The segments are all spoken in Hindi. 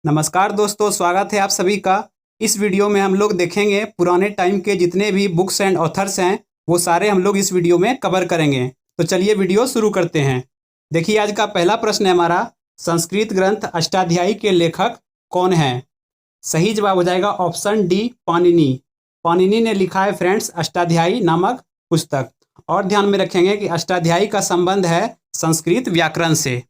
नमस्कार दोस्तों, स्वागत है आप सभी का। इस वीडियो में हम लोग देखेंगे पुराने टाइम के जितने भी बुक्स एंड ऑथर्स हैं वो सारे हम लोग इस वीडियो में कवर करेंगे। तो चलिए वीडियो शुरू करते हैं। देखिए, आज का पहला प्रश्न है हमारा, संस्कृत ग्रंथ अष्टाध्यायी के लेखक कौन है? सही जवाब हो जाएगा ऑप्शन डी, पाणिनि। पाणिनि ने लिखा है फ्रेंड्स अष्टाध्यायी नामक पुस्तक। और ध्यान में रखेंगे कि अष्टाध्यायी का संबंध है संस्कृत व्याकरण से।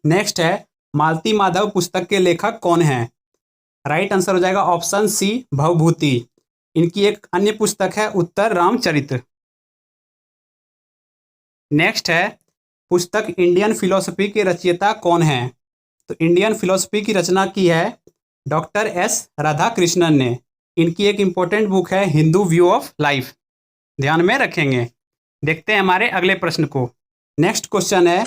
नेक्स्ट है, मालती माधव पुस्तक के लेखक कौन हैं? राइट आंसर हो जाएगा ऑप्शन सी, भवभूति। इनकी एक अन्य पुस्तक है उत्तर रामचरित्र। नेक्स्ट है, पुस्तक इंडियन फिलोसफी के रचयिता कौन हैं? तो इंडियन फिलोसफी की रचना की है डॉक्टर एस राधाकृष्णन ने। इनकी एक इंपॉर्टेंट बुक है हिंदू व्यू ऑफ लाइफ। ध्यान में रखेंगे। देखते हैं हमारे अगले प्रश्न को। नेक्स्ट क्वेश्चन है,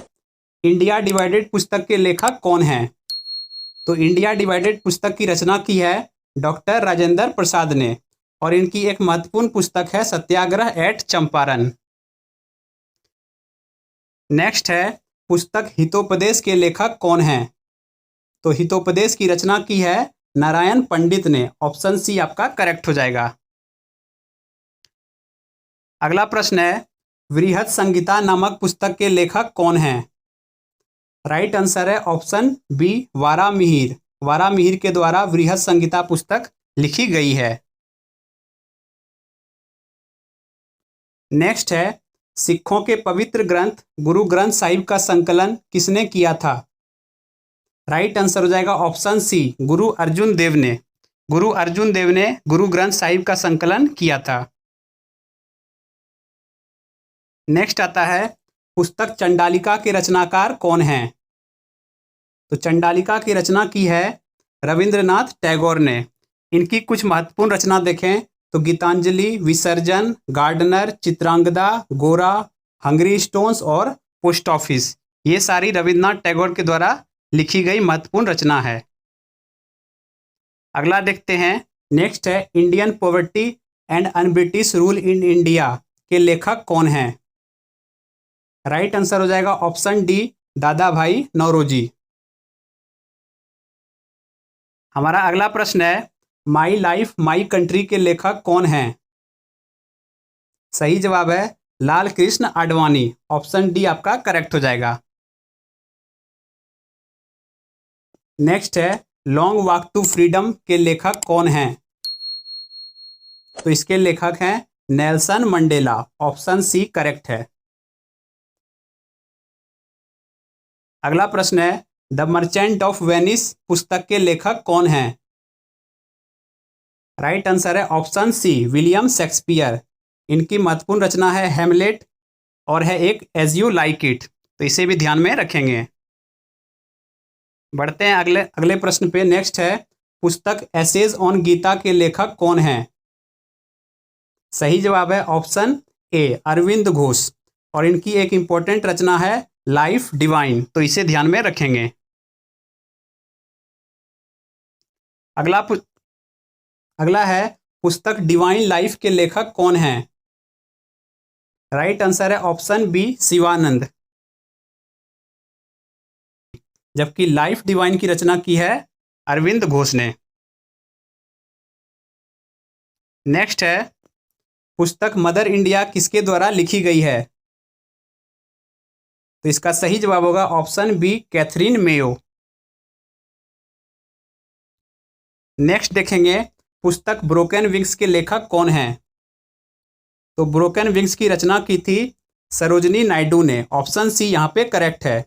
इंडिया डिवाइडेड पुस्तक के लेखक कौन हैं? तो इंडिया डिवाइडेड पुस्तक की रचना की है डॉक्टर राजेंद्र प्रसाद ने। और इनकी एक महत्वपूर्ण पुस्तक है सत्याग्रह एट चंपारण। नेक्स्ट है, पुस्तक हितोपदेश के लेखक कौन हैं? तो हितोपदेश की रचना की है नारायण पंडित ने। ऑप्शन सी आपका करेक्ट हो जाएगा। अगला प्रश्न है, वृहत संहिता नामक पुस्तक के लेखक कौन हैं? राइट आंसर है ऑप्शन बी, वारामिहिर। वारामिहिर के द्वारा वृहत संहिता पुस्तक लिखी गई है। नेक्स्ट है, सिखों के पवित्र ग्रंथ गुरु ग्रंथ साहिब का संकलन किसने किया था? राइट आंसर हो जाएगा ऑप्शन सी, गुरु अर्जुन देव ने। गुरु अर्जुन देव ने गुरु ग्रंथ साहिब का संकलन किया था। नेक्स्ट आता है, पुस्तक चंडालिका के रचनाकार कौन हैं? तो चंडालिका की रचना की है रविंद्रनाथ टैगोर ने। इनकी कुछ महत्वपूर्ण रचना देखें तो गीतांजलि, विसर्जन, गार्डनर, चित्रांगदा, गोरा, हंगरी स्टोन्स और पोस्ट ऑफिस, ये सारी रविंद्रनाथ टैगोर के द्वारा लिखी गई महत्वपूर्ण रचना है। अगला देखते हैं। नेक्स्ट है, Indian poverty and un British rule in India के लेखक कौन हैं? राइट आंसर हो जाएगा ऑप्शन डी, दादा भाई नौरोजी। हमारा अगला प्रश्न है, माई लाइफ माई कंट्री के लेखक कौन हैं? सही जवाब है लाल कृष्ण आडवाणी। ऑप्शन डी आपका करेक्ट हो जाएगा। नेक्स्ट है, लॉन्ग वॉक टू फ्रीडम के लेखक कौन हैं? तो इसके लेखक हैं Nelson Mandela. Option C correct है। अगला प्रश्न है, द मर्चेंट ऑफ वेनिस पुस्तक के लेखक कौन हैं? राइट आंसर है ऑप्शन सी, विलियम शेक्सपियर। इनकी महत्वपूर्ण रचना है हेमलेट और है एक एज यू लाइक इट। तो इसे भी ध्यान में रखेंगे। बढ़ते हैं अगले अगले प्रश्न पे। नेक्स्ट है, पुस्तक एसेज ऑन गीता के लेखक कौन हैं? सही जवाब है ऑप्शन ए, अरविंद घोष। और इनकी एक इंपॉर्टेंट रचना है लाइफ डिवाइन। तो इसे ध्यान में रखेंगे। अगला है, पुस्तक डिवाइन लाइफ के लेखक कौन हैं? राइट आंसर है ऑप्शन बी, शिवानंद। जबकि लाइफ डिवाइन की रचना की है अरविंद घोष ने। नेक्स्ट है, पुस्तक मदर इंडिया किसके द्वारा लिखी गई है? तो इसका सही जवाब होगा option B, Catherine Mayo. Next देखेंगे, पुस्तक ब्रोकन विंग्स के लेखक कौन हैं? तो ब्रोकन विंग्स की रचना की थी सरोजनी नायडू ने। ऑप्शन सी यहाँ पे करेक्ट है।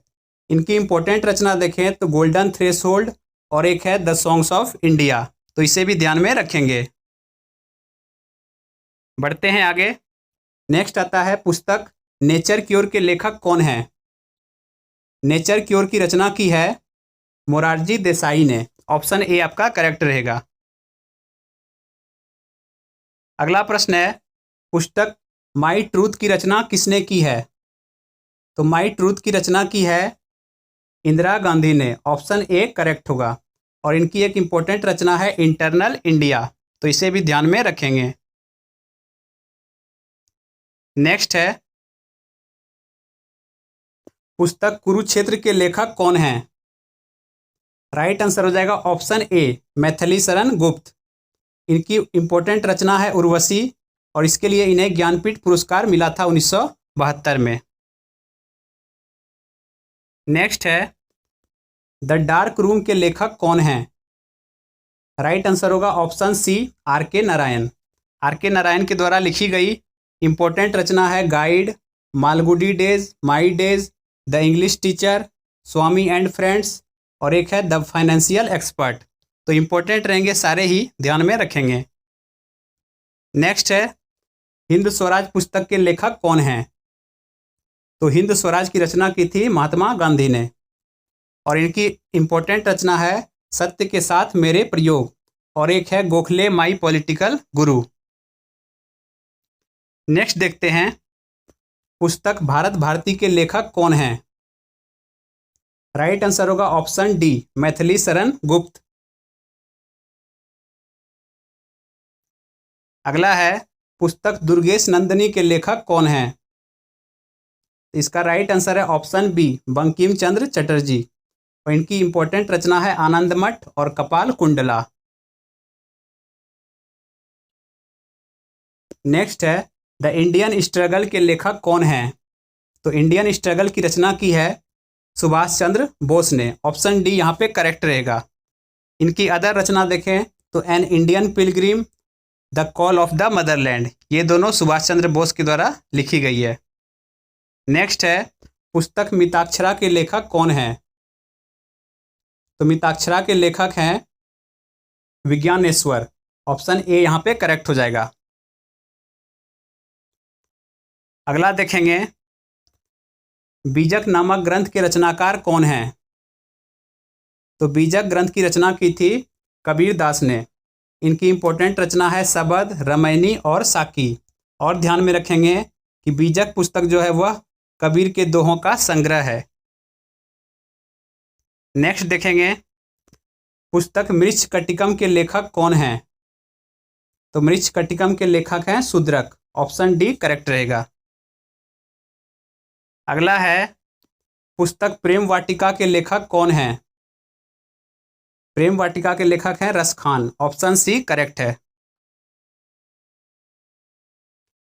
इनकी इंपॉर्टेंट रचना देखें तो गोल्डन थ्रेशोल्ड और एक है द सॉन्ग्स ऑफ इंडिया। तो इसे भी ध्यान में रखेंगे। बढ़ते हैं आगे। नेक्स्ट आता है, पुस्तक नेचर क्योर के लेखक कौन हैं? नेचर क्योर की रचना की है मोरारजी देसाई ने। ऑप्शन ए आपका करेक्ट रहेगा। अगला प्रश्न है, पुस्तक माई ट्रूथ की रचना किसने की है? तो माई ट्रूथ की रचना की है इंदिरा गांधी ने। ऑप्शन ए करेक्ट होगा। और इनकी एक इंपॉर्टेंट रचना है इंटरनल इंडिया। तो इसे भी ध्यान में रखेंगे। नेक्स्ट है, पुस्तक कुरुक्षेत्र के लेखक कौन हैं? राइट आंसर हो जाएगा ऑप्शन ए, मैथिली शरण गुप्त। इनकी इंपॉर्टेंट रचना है उर्वशी और इसके लिए इन्हें ज्ञानपीठ पुरस्कार मिला था 1972 में। नेक्स्ट है द डार्क रूम के लेखक कौन हैं? राइट आंसर होगा ऑप्शन सी, आर के नारायण। आर के नारायण के द्वारा लिखी गई इंपॉर्टेंट रचना है guide, Malgudi days, my days, the English teacher, Swami and friends और एक है द फाइनेंशियल एक्सपर्ट। तो इंपॉर्टेंट रहेंगे सारे ही, ध्यान में रखेंगे। नेक्स्ट है हिंद स्वराज पुस्तक के लेखक कौन हैं? तो हिंद स्वराज की रचना की थी महात्मा गांधी ने और इनकी इंपॉर्टेंट रचना है सत्य के साथ मेरे प्रयोग और एक है Gokhale my political Guru. Next देखते हैं पुस्तक भारत भारती के लेखक कौन हैं? राइट आंसर होगा ऑप्शन डी, मैथिली शरण गुप्त। अगला है पुस्तक दुर्गेश नंदिनी के लेखक कौन हैं? इसका राइट आंसर है ऑप्शन बी, बंकिम चंद्र चटर्जी और इनकी इंपॉर्टेंट रचना है आनंद मठ और कपाल कुंडला। नेक्स्ट है द इंडियन स्ट्रगल के लेखक कौन हैं? तो इंडियन स्ट्रगल की रचना की है सुभाष चंद्र बोस ने। ऑप्शन डी यहाँ पे करेक्ट रहेगा। इनकी अदर रचना देखें तो an Indian Pilgrim, the call of the Motherland, ये दोनों सुभाष चंद्र बोस के द्वारा लिखी गई है। नेक्स्ट है पुस्तक मिताक्षरा के लेखक कौन हैं? तो मिताक्षरा के लेखक हैं विज्ञानेश्वर। ऑप्शन ए यहाँ पे करेक्ट हो जाएगा। अगला देखेंगे बीजक नामक ग्रंथ के रचनाकार कौन हैं? तो बीजक ग्रंथ की रचना की थी कबीर दास ने। इनकी इंपॉर्टेंट रचना है सबद, रमैनी और साकी। और ध्यान में रखेंगे कि बीजक पुस्तक जो है वह कबीर के दोहों का संग्रह है। नेक्स्ट देखेंगे पुस्तक मृच्छकटिकम के लेखक कौन हैं? तो मृच्छकटिकम के लेखक हैं शूद्रक। ऑप्शन डी करेक्ट रहेगा। अगला है पुस्तक प्रेम वाटिका के लेखक कौन हैं? प्रेम वाटिका के लेखक हैं रसखान। ऑप्शन सी करेक्ट है।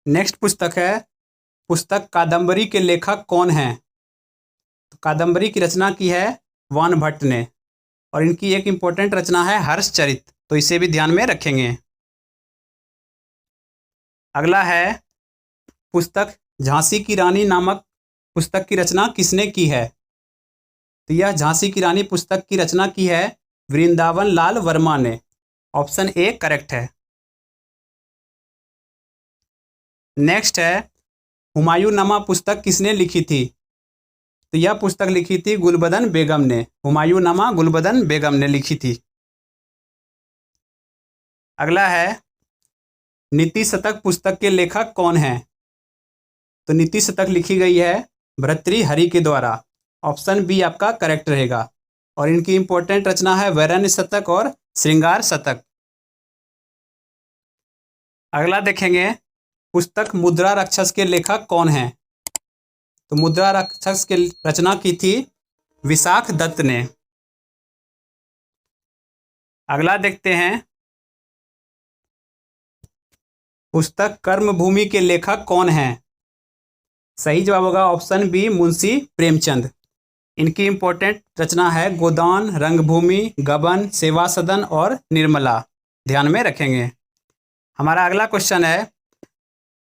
नेक्स्ट पुस्तक है पुस्तक कादम्बरी के लेखक कौन हैं? तो कादम्बरी की रचना की है वान भट्ट ने और इनकी एक इंपॉर्टेंट रचना है हर्षचरित, तो इसे भी ध्यान में रखेंगे। अगला है पुस्तक झांसी की रानी नामक पुस्तक की रचना किसने की है? तो यह झांसी की रानी पुस्तक की रचना की है वृंदावन लाल वर्मा ने। ऑप्शन ए करेक्ट है। नेक्स्ट है हुमायूंनामा पुस्तक किसने लिखी थी? तो यह पुस्तक लिखी थी गुलबदन बेगम ने। हुमायूंनामा गुलबदन बेगम ने लिखी थी। अगला है नीति शतक पुस्तक के लेखक कौन हैं? तो नीति शतक लिखी गई है भर्तृहरि के द्वारा। ऑप्शन बी आपका करेक्ट रहेगा और इनकी इंपॉर्टेंट रचना है वैरण्य शतक और श्रृंगार शतक। अगला देखेंगे पुस्तक मुद्रा राक्षस के लेखक कौन हैं? तो मुद्रा राक्षस के रचना की थी विशाख दत्त ने। अगला देखते हैं पुस्तक कर्मभूमि के लेखक कौन हैं? सही जवाब होगा ऑप्शन बी, मुंशी प्रेमचंद। इनकी इंपॉर्टेंट रचना है गोदान, रंगभूमि, गबन, सेवा सदन और निर्मला। ध्यान में रखेंगे। हमारा अगला क्वेश्चन है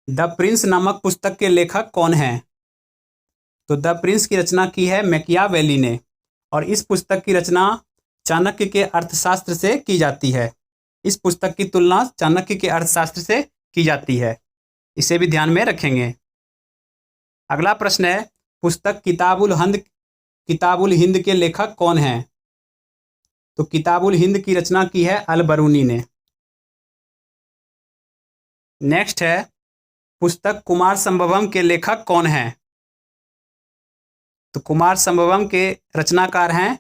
द प्रिंस नामक पुस्तक के लेखक कौन हैं? तो द प्रिंस की रचना की है मैकियावेली ने और इस पुस्तक की रचना चाणक्य के अर्थशास्त्र से की जाती है। इस पुस्तक की तुलना चाणक्य के अर्थशास्त्र से की जाती है, इसे भी ध्यान में रखेंगे। अगला प्रश्न है पुस्तक किताबुल हिंद के लेखक कौन हैं? तो किताबुल हिंद की रचना की है अल बरूनी ने। नेक्स्ट है पुस्तक कुमार संभवम के लेखक कौन हैं? तो कुमार संभवम के रचनाकार हैं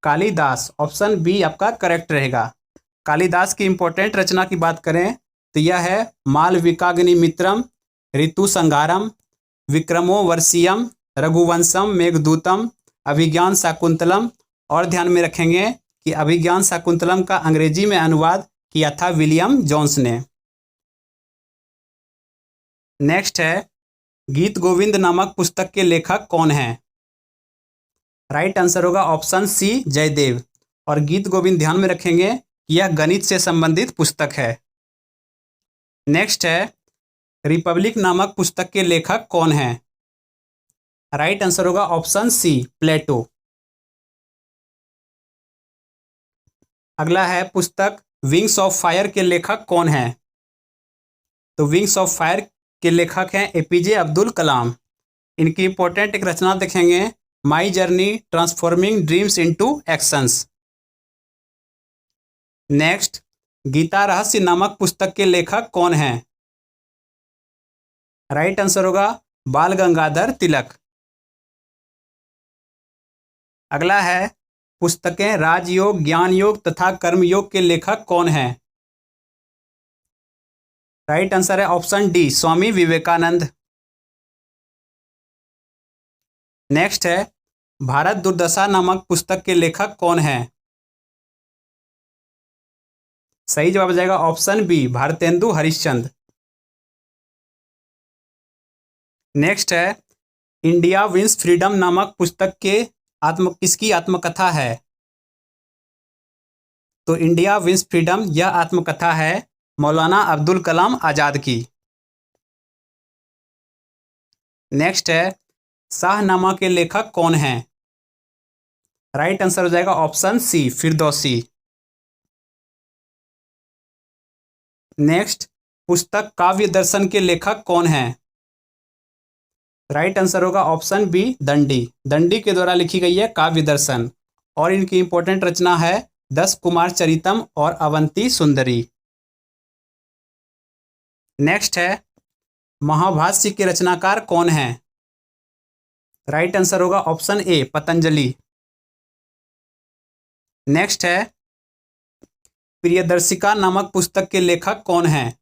कालिदास। ऑप्शन बी आपका करेक्ट रहेगा। कालिदास की इंपॉर्टेंट रचना की बात करें तो यह है मालविकाग्निमित्रम, ऋतु संहारम, विक्रमो वर्षियम, रघुवंशम, मेघदूतम, अभिज्ञान शाकुंतलम और ध्यान में रखेंगे कि अभिज्ञान शाकुंतलम का अंग्रेजी में अनुवाद किया था विलियम जोन्स ने। नेक्स्ट है, गीत गोविंद नामक पुस्तक के लेखक कौन हैं? राइट आंसर होगा ऑप्शन सी जयदेव। और गीत गोविंद ध्यान में रखेंगे कि यह गणित से संबंधित पुस्तक है। नेक्स्ट है, रिपब्लिक नामक पुस्तक के लेखक कौन हैं? राइट आंसर होगा ऑप्शन सी प्लेटो। अगला है, पुस्तक विंग्स ऑफ फायर के लेखक कौन हैं? तो विंग्स ऑफ फायर के लेखक हैं एपीजे अब्दुल कलाम। इनकी इंपॉर्टेंट एक रचना देखेंगे, my journey transforming dreams into actions. Next, Gita Rahasya नामक पुस्तक के लेखक कौन हैं? राइट आंसर होगा बाल गंगाधर तिलक। अगला है, पुस्तकें राजयोग, ज्ञान योग तथा कर्मयोग के लेखक कौन हैं? राइट आंसर है option D Swami Vivekananda. Next है, भारत दुर्दशा नामक पुस्तक के लेखक कौन हैं? सही जवाब आ जाएगा option B Bharatendu Harishchandra. Next है, इंडिया विंस फ्रीडम नामक पुस्तक के किसकी आत्मकथा है? तो इंडिया विंस फ्रीडम यह आत्मकथा है मौलाना अब्दुल कलाम आजाद की। नेक्स्ट है, शाहनामा के लेखक कौन हैं? राइट आंसर हो जाएगा ऑप्शन सी फिरदौसी। नेक्स्ट, पुस्तक काव्य दर्शन के लेखक कौन हैं? राइट आंसर होगा ऑप्शन बी दंडी। दंडी के द्वारा लिखी गई है काव्य दर्शन। और इनकी इंपॉर्टेंट रचना है 10 कुमार चरितम और अवंती सुंदरी। नेक्स्ट है, महाभाष्य के रचनाकार कौन हैं? राइट आंसर होगा ऑप्शन ए पतंजलि। नेक्स्ट है, प्रियदर्शिका नामक पुस्तक के लेखक कौन हैं?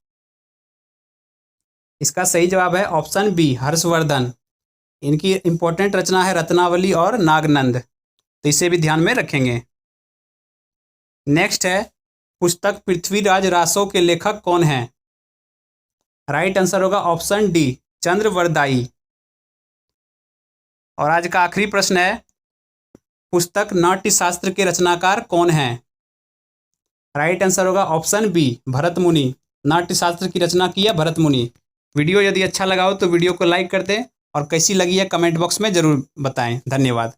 इसका सही जवाब है ऑप्शन बी हर्षवर्धन। इनकी इंपॉर्टेंट रचना है रत्नावली और नागनंद, तो इसे भी ध्यान में रखेंगे। नेक्स्ट है, पुस्तक पृथ्वीराज रासो के लेखक कौन हैं? राइट आंसर होगा ऑप्शन डी चंद्रवरदाई। और आज का आखिरी प्रश्न है, पुस्तक नाट्यशास्त्र के रचनाकार कौन हैं? राइट आंसर होगा ऑप्शन बी भरत मुनि। नाट्यशास्त्र की रचना की है भरत मुनि। वीडियो यदि अच्छा लगा हो तो वीडियो को लाइक कर दें और कैसी लगी है कमेंट बॉक्स में ज़रूर बताएं। धन्यवाद।